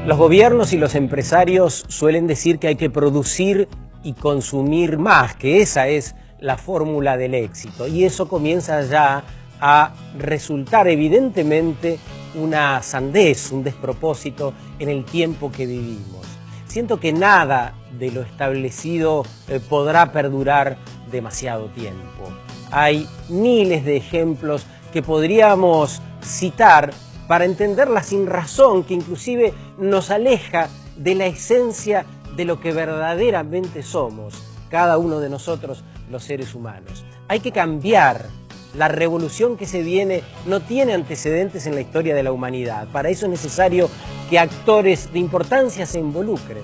Los gobiernos y los empresarios suelen decir que hay que producir y consumir más, que esa es la fórmula del éxito. Y eso comienza ya a resultar evidentemente una sandez, un despropósito en el tiempo que vivimos. Siento que nada de lo establecido podrá perdurar demasiado tiempo. Hay miles de ejemplos que podríamos citar para entender la sinrazón que inclusive nos aleja de la esencia de lo que verdaderamente somos, cada uno de nosotros los seres humanos. Hay que cambiar. La revolución que se viene no tiene antecedentes en la historia de la humanidad. Para eso es necesario que actores de importancia se involucren.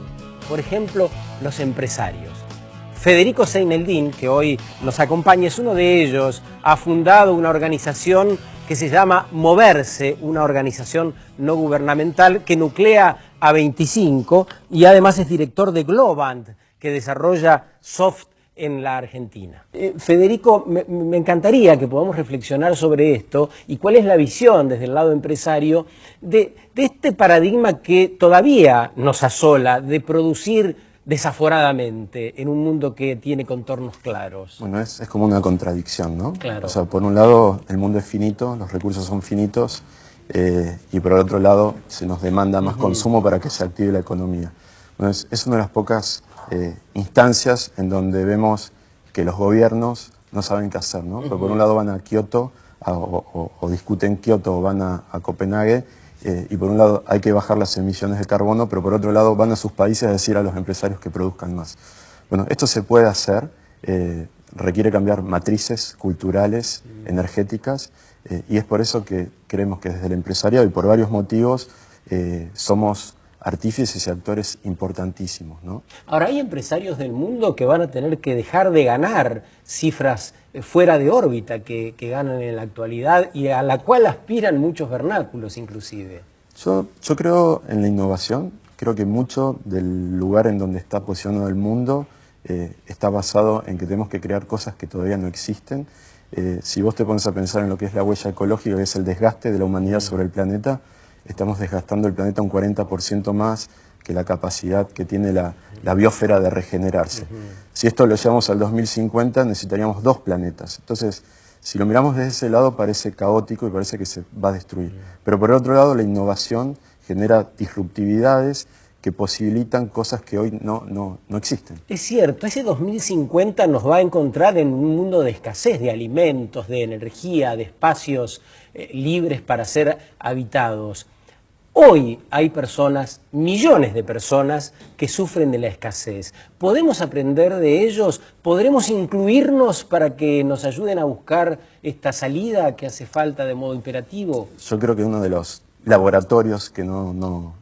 Por ejemplo, los empresarios. Federico Seineldin, que hoy nos acompaña, es uno de ellos. Ha fundado una organización que se llama Moverse, una organización no gubernamental que nuclea a 25 y además es director de Globant, que desarrolla soft en la Argentina. Federico, me encantaría que podamos reflexionar sobre esto y cuál es la visión desde el lado empresario de este paradigma que todavía nos asola, de producir desaforadamente en un mundo que tiene contornos claros. Bueno, es como una contradicción, ¿no? Claro. O sea, por un lado el mundo es finito, los recursos son finitos, y por el otro lado se nos demanda más consumo para que se active la economía. Bueno, es una de las pocas instancias en donde vemos que los gobiernos no saben qué hacer, ¿no? Porque por un lado van a Kioto o discuten Kioto o van a Copenhague, y por un lado hay que bajar las emisiones de carbono, pero por otro lado van a sus países a decir a los empresarios que produzcan más. Bueno, esto se puede hacer, requiere cambiar matrices culturales, energéticas, y es por eso que creemos que desde el empresariado y por varios motivos somos artífices y actores importantísimos, ¿no? Ahora, hay empresarios del mundo que van a tener que dejar de ganar cifras fuera de órbita que ganan en la actualidad y a la cual aspiran muchos vernáculos inclusive. Yo creo en la innovación, creo que mucho del lugar en donde está posicionado el mundo está basado en que tenemos que crear cosas que todavía no existen. Si vos te pones a pensar en lo que es la huella ecológica, que es el desgaste de la humanidad sobre el planeta, estamos desgastando el planeta un 40% más que la capacidad que tiene la biosfera de regenerarse. Si esto lo llevamos al 2050, necesitaríamos 2 planetas. Entonces, si lo miramos desde ese lado, parece caótico y parece que se va a destruir. Pero por otro lado, la innovación genera disruptividades que posibilitan cosas que hoy no existen. Es cierto, ese 2050 nos va a encontrar en un mundo de escasez de alimentos, de energía, de espacios libres para ser habitados. Hoy hay personas, millones de personas, que sufren de la escasez. ¿Podemos aprender de ellos? ¿Podremos incluirnos para que nos ayuden a buscar esta salida que hace falta de modo imperativo? Yo creo que uno de los laboratorios que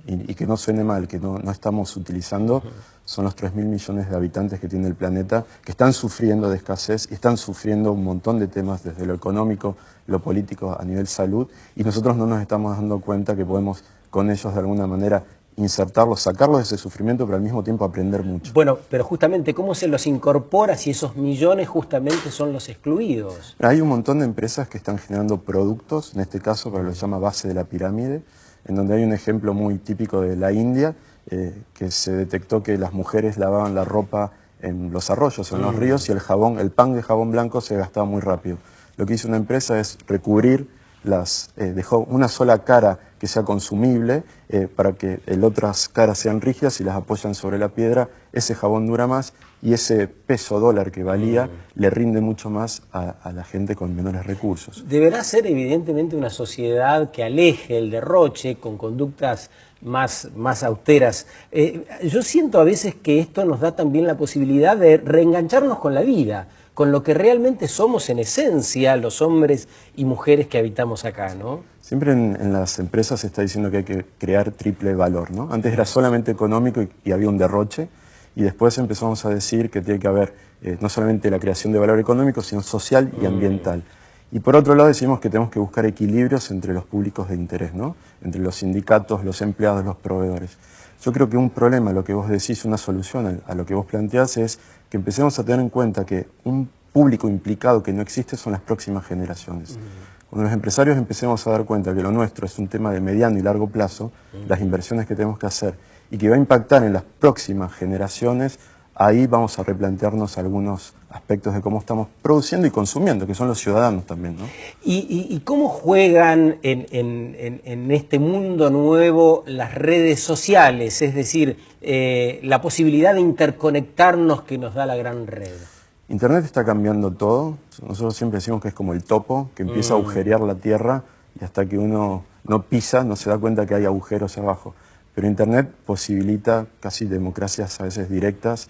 y que no suene mal, que no estamos utilizando, son los 3.000 millones de habitantes que tiene el planeta, que están sufriendo de escasez y están sufriendo un montón de temas desde lo económico, lo político, a nivel salud, y nosotros no nos estamos dando cuenta que podemos con ellos de alguna manera insertarlos, sacarlos de ese sufrimiento, pero al mismo tiempo aprender mucho. Bueno, pero justamente, ¿cómo se los incorpora si esos millones justamente son los excluidos? Hay un montón de empresas que están generando productos, en este caso, para lo que se llama base de la pirámide, en donde hay un ejemplo muy típico de la India, que se detectó que las mujeres lavaban la ropa en los arroyos, en los ríos, y el pan de jabón blanco se gastaba muy rápido. Lo que hizo una empresa es recubrir dejó una sola cara que sea consumible para que las otras caras sean rígidas y las apoyan sobre la piedra. Ese jabón dura más y ese peso dólar que valía le rinde mucho más a la gente con menores recursos. Deberá ser evidentemente una sociedad que aleje el derroche con conductas más austeras. Yo siento a veces que esto nos da también la posibilidad de reengancharnos con la vida, con lo que realmente somos en esencia los hombres y mujeres que habitamos acá, ¿no? Siempre en las empresas se está diciendo que hay que crear triple valor, ¿no? Antes era solamente económico y había un derroche, y después empezamos a decir que tiene que haber no solamente la creación de valor económico, sino social y ambiental. Y por otro lado decimos que tenemos que buscar equilibrios entre los públicos de interés, ¿no? Entre los sindicatos, los empleados, los proveedores. Yo creo que un problema, lo que vos decís, una solución a lo que vos planteás, es que empecemos a tener en cuenta que un público implicado que no existe son las próximas generaciones. Cuando los empresarios empecemos a dar cuenta que lo nuestro es un tema de mediano y largo plazo, las inversiones que tenemos que hacer y que va a impactar en las próximas generaciones, ahí vamos a replantearnos algunos aspectos de cómo estamos produciendo y consumiendo, que son los ciudadanos también, ¿no? ¿Y cómo juegan en este mundo nuevo las redes sociales? Es decir, la posibilidad de interconectarnos que nos da la gran red. Internet está cambiando todo. Nosotros siempre decimos que es como el topo, que empieza a agujerear la tierra y hasta que uno no pisa no se da cuenta que hay agujeros abajo. Pero Internet posibilita casi democracias a veces directas,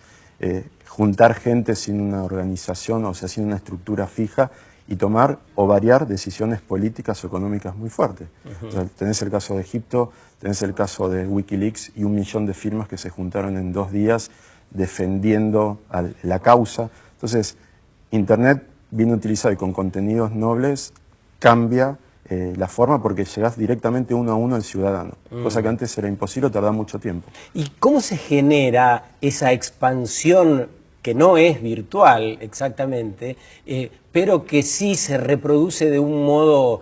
juntar gente sin una organización, o sea, sin una estructura fija, y tomar o variar decisiones políticas o económicas muy fuertes. O sea, tenés el caso de Egipto, tenés el caso de Wikileaks y 1 millón de firmas que se juntaron en 2 días defendiendo la causa. Entonces, Internet bien utilizado y con contenidos nobles cambia la forma porque llegás directamente uno a uno al ciudadano, cosa que antes era imposible o tardaba mucho tiempo. ¿Y cómo se genera esa expansión que no es virtual exactamente, pero que sí se reproduce de un modo,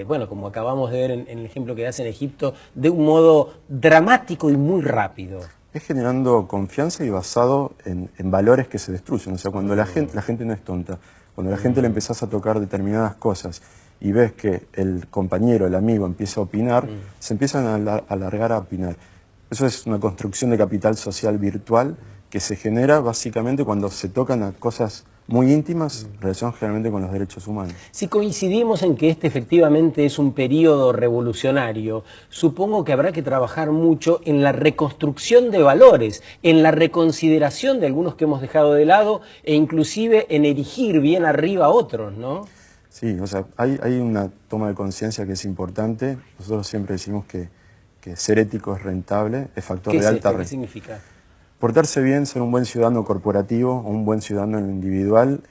bueno, como acabamos de ver en el ejemplo que das en Egipto, de un modo dramático y muy rápido? Es generando confianza y basado en valores que se destruyen. O sea, cuando la gente no es tonta, cuando a la gente le empezás a tocar determinadas cosas y ves que el compañero, el amigo empieza a opinar, se empiezan a alargar a opinar. Eso es una construcción de capital social virtual que se genera básicamente cuando se tocan a cosas muy íntimas, relacionadas generalmente con los derechos humanos. Si coincidimos en que este efectivamente es un periodo revolucionario, supongo que habrá que trabajar mucho en la reconstrucción de valores, en la reconsideración de algunos que hemos dejado de lado e inclusive en erigir bien arriba a otros, ¿no? Sí, o sea, hay una toma de conciencia que es importante. Nosotros siempre decimos que ser ético es rentable, es factor de alta rentabilidad. ¿Qué significa? Portarse bien, ser un buen ciudadano corporativo o un buen ciudadano en lo individual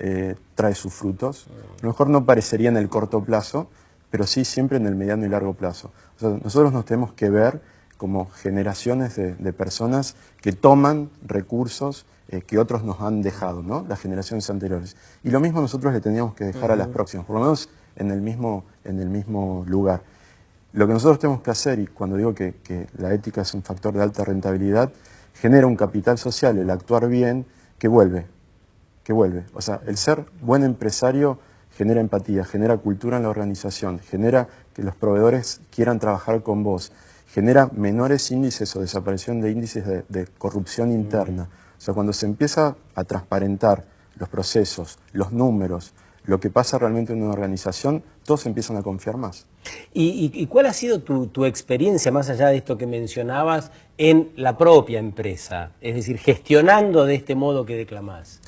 trae sus frutos. A lo mejor no parecería en el corto plazo, pero sí siempre en el mediano y largo plazo. O sea, nosotros nos tenemos que ver como generaciones de personas que toman recursos que otros nos han dejado, ¿no? Las generaciones anteriores. Y lo mismo nosotros le teníamos que dejar a las próximas, por lo menos en el mismo lugar. Lo que nosotros tenemos que hacer, y cuando digo que la ética es un factor de alta rentabilidad, genera un capital social, el actuar bien, que vuelve. O sea, el ser buen empresario genera empatía, genera cultura en la organización, genera que los proveedores quieran trabajar con vos, genera menores índices o desaparición de índices de corrupción interna. O sea, cuando se empieza a transparentar los procesos, los números, lo que pasa realmente en una organización, todos empiezan a confiar más. ¿Y cuál ha sido tu experiencia, más allá de esto que mencionabas, en la propia empresa? Es decir, gestionando de este modo que declamás.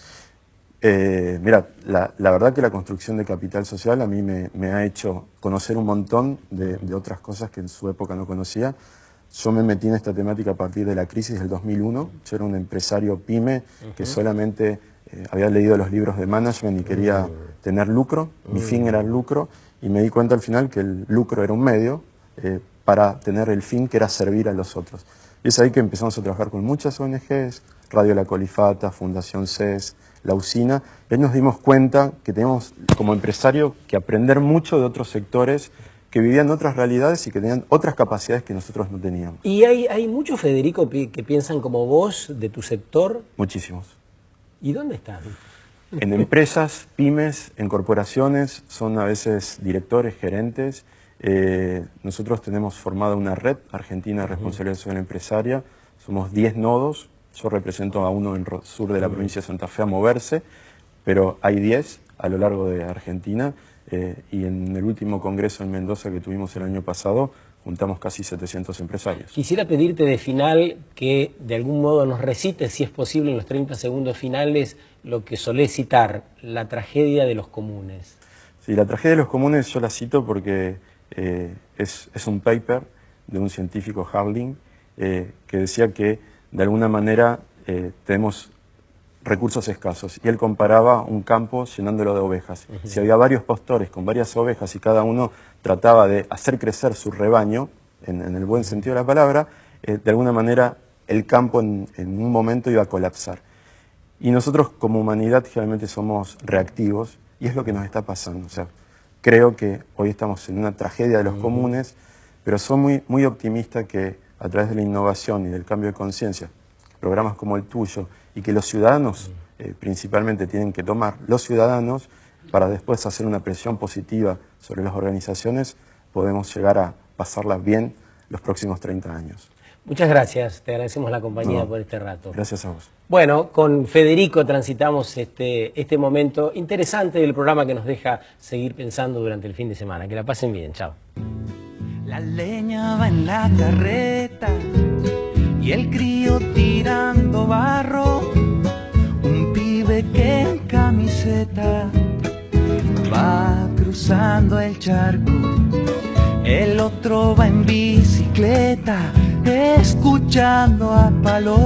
Mira, la verdad que la construcción de capital social a mí me ha hecho conocer un montón de otras cosas que en su época no conocía. Yo me metí en esta temática a partir de la crisis del 2001. Yo era un empresario pyme que solamente había leído los libros de management y quería tener lucro. Mi fin era el lucro y me di cuenta al final que el lucro era un medio para tener el fin que era servir a los otros. Y es ahí que empezamos a trabajar con muchas ONGs, Radio La Colifata, Fundación CES, La Usina, y ahí nos dimos cuenta que teníamos como empresario que aprender mucho de otros sectores que vivían otras realidades y que tenían otras capacidades que nosotros no teníamos. ¿Y hay muchos, Federico, que piensan como vos de tu sector? Muchísimos. ¿Y dónde están? En empresas, pymes, en corporaciones, son a veces directores, gerentes. Nosotros tenemos formada una red argentina de responsabilidad social empresaria. Somos 10 nodos. Yo represento a uno en el sur de la provincia de Santa Fe, a Moverse, pero hay 10 a lo largo de Argentina. Y en el último congreso en Mendoza que tuvimos el año pasado, juntamos casi 700 empresarios. Quisiera pedirte de final que de algún modo nos recites, si es posible, en los 30 segundos finales, lo que solés citar, la tragedia de los comunes. Sí, la tragedia de los comunes yo la cito porque es un paper de un científico, Harling, que decía que de alguna manera tenemos recursos escasos. Y él comparaba un campo llenándolo de ovejas. Si había varios pastores con varias ovejas y cada uno trataba de hacer crecer su rebaño, en el buen sentido de la palabra, de alguna manera el campo en un momento iba a colapsar. Y nosotros como humanidad generalmente somos reactivos y es lo que nos está pasando. O sea, creo que hoy estamos en una tragedia de los comunes, pero soy muy, muy optimista que a través de la innovación y del cambio de conciencia, programas como el tuyo, y que los ciudadanos principalmente tienen que tomar, los ciudadanos, para después hacer una presión positiva sobre las organizaciones, podemos llegar a pasarlas bien los próximos 30 años. Muchas gracias, te agradecemos la compañía por este rato. Gracias a vos. Bueno, con Federico transitamos este momento interesante del programa que nos deja seguir pensando durante el fin de semana. Que la pasen bien, chao. La leña va en la carreta y el crío tirando barro, un pibe que en camiseta va cruzando el charco, el otro va en bicicleta escuchando a Palo